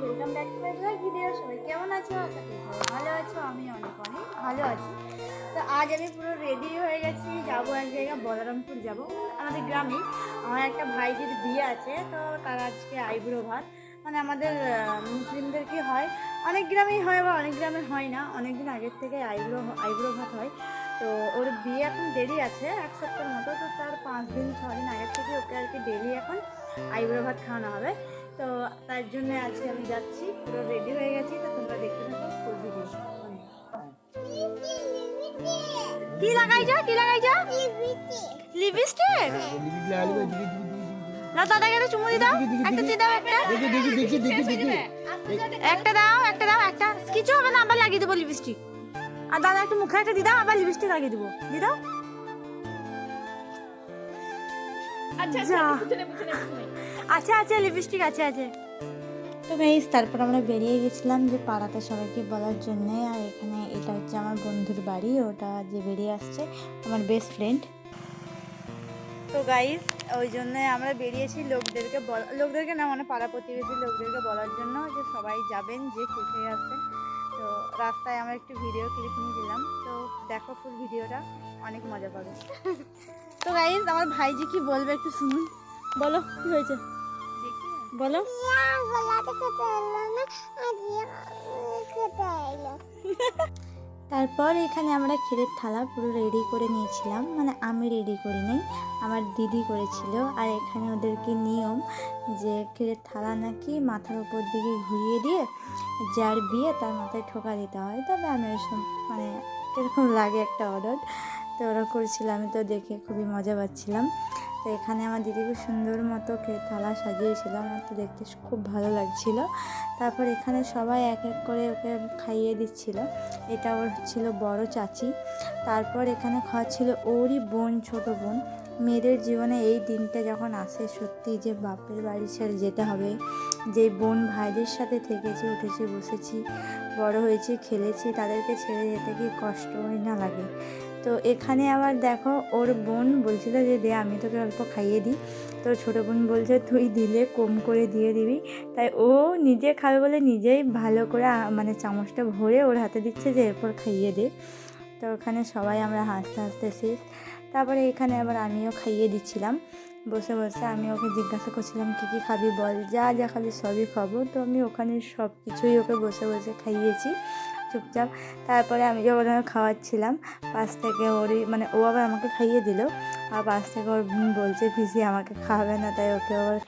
Welcome back to my blog video. সবাই কেমন আছো? আশা করি সবাই ভালো আছো। আমি অনেক অনেক ভালো আছি। তো আজ আমি পুরো রেডি হয়ে গেছি, যাবো এক জায়গায়, বলরামপুর যাবো আমাদের গ্রামে। আমার একটা ভাইজির বিয়ে আছে, তো তার আজকে আইবুড়ো ভাত। মানে আমাদের মুসলিমদের কি হয়, অনেক গ্রামেই হয় আবার অনেক গ্রামে হয় না। অনেক দিন আগের থেকে আইবুড়ো ভাত হয়। তো ওর বিয়ে এখন দেরি আছে এক সপ্তাহের মতো, তো তার 5 দিন 6 দিন আগের থেকে ওকে আর কি ডেলি এখন আইবুড়ো ভাত খাওয়ানো হবে। তো তার জন্য আজকে আমি যাচ্ছি, পুরো রেডি হয়ে গেছি। তো তোমরা দেখতে থাকো ফুল ভিডিও। কি লাগাইছো? লিপস্টিক। না দাদাকে একটা চুমু দাও, একটা দিয়ে দাও, একটা দাও, একটা কিছু হবে না, আবার লাগিয়ে দেবো লিপস্টিক। আর দাদা একটু মুখে একটা দিয়ে দাও, আবার লিপস্টিক লাগিয়ে দেবো, দিয়ে দাও। আচ্ছা লিপস্টিক আছে। তো গাইস, তারপর আমরা বেরিয়ে গেছিলাম যে পাড়াতে সবাইকে বলার জন্যে। আর এখানে এটা হচ্ছে আমার বন্ধুর বাড়ি, ওটা যে বেরিয়ে আসছে আমার বেস্ট ফ্রেন্ড। তো গাইস, ওই জন্যে আমরা বেরিয়েছি লোকদেরকে না, মানে পাড়া প্রতিবেশী লোকদেরকে বলার জন্য যে সবাই যাবেন, যে খেয়ে আসবেন। তো রাস্তায় আমরা একটু ভিডিও ক্লিপ নিয়ে দিলাম। তো দেখো ফুল ভিডিওটা, অনেক মজা পাবে। তো গাইস, আমার ভাইজি কি বলবে একটু শুনুন। বলো কি হয়েছে, বলো। তারপর এখানে আমরা ক্ষীরের থালা পুরো রেডি করে নিয়েছিলাম, মানে আমি রেডি করি নাই, আমার দিদি করেছিল। আর এখানে ওদেরকে নিয়ম যে ক্ষীরের থালা নাকি মাথার উপর দিকে ঘুরিয়ে দিয়ে যার বিয়ে তার মাথায় ঠোকা দিতে হয়। তবে আমি ওইসব মানে এরকম লাগে একটা অর্ডার, তো ওরা করেছিল, আমি তো দেখে খুবই মজা পাচ্ছিলাম। তো এখানে আমার দিদি খুব সুন্দর মতো থালা সাজিয়েছিল, আমার তো দেখতে খুব ভালো লাগছিল। তারপর এখানে সবাই এক এক করে ওকে খাইয়ে দিচ্ছিল। এটা ওর ছিল বড় চাচি। তারপর এখানে খাওয়াচ্ছিল ওরই বোন, ছোট বোন। মেয়েদের জীবনে এই দিনটা যখন আসে, সত্যি যে বাপের বাড়ি ছেড়ে যেতে হবে, যে বোন ভাইদের সাথে থেকেছি, উঠেছি, বসেছি, বড় হয়েছি, খেলেছি, তাদেরকে ছেড়ে যেতে কি কষ্ট না লাগে। তো এখানে আবার দেখো, ওর বোন বলছিল যে দে আমি তোকে অল্প খাইয়ে দিই। তো ছোটো বোন বলছে তুই দিলে কম করে দিয়ে দিবি। তাই ও নিজে খাবে বলে নিজেই ভালো করে মানে চামচটা ভরে ওর হাতে দিচ্ছে যে এরপর খাইয়ে দে। তো ওখানে সবাই আমরা হাসতে হাসতে শেষ। তারপরে এখানে আবার আমিও খাইয়ে দিচ্ছিলাম বসে বসে। আমি ওকে জিজ্ঞাসা করছিলাম কী কী খাবি বল, যা যা খাবি সবই খাবো। তো আমি ওখানে সব কিছুই ওকে বসে বসে খাইয়েছি চুপচাপ। তারপরে আমি যখন খাওয়াচ্ছিলাম, পাশ থেকে ওরই মানে ও আবার আমাকে খাইয়ে দিল, আর পাশ থেকে ওর বোন বলছে পিসি আমাকে খাওয়াবে না, তাই ওকে আবার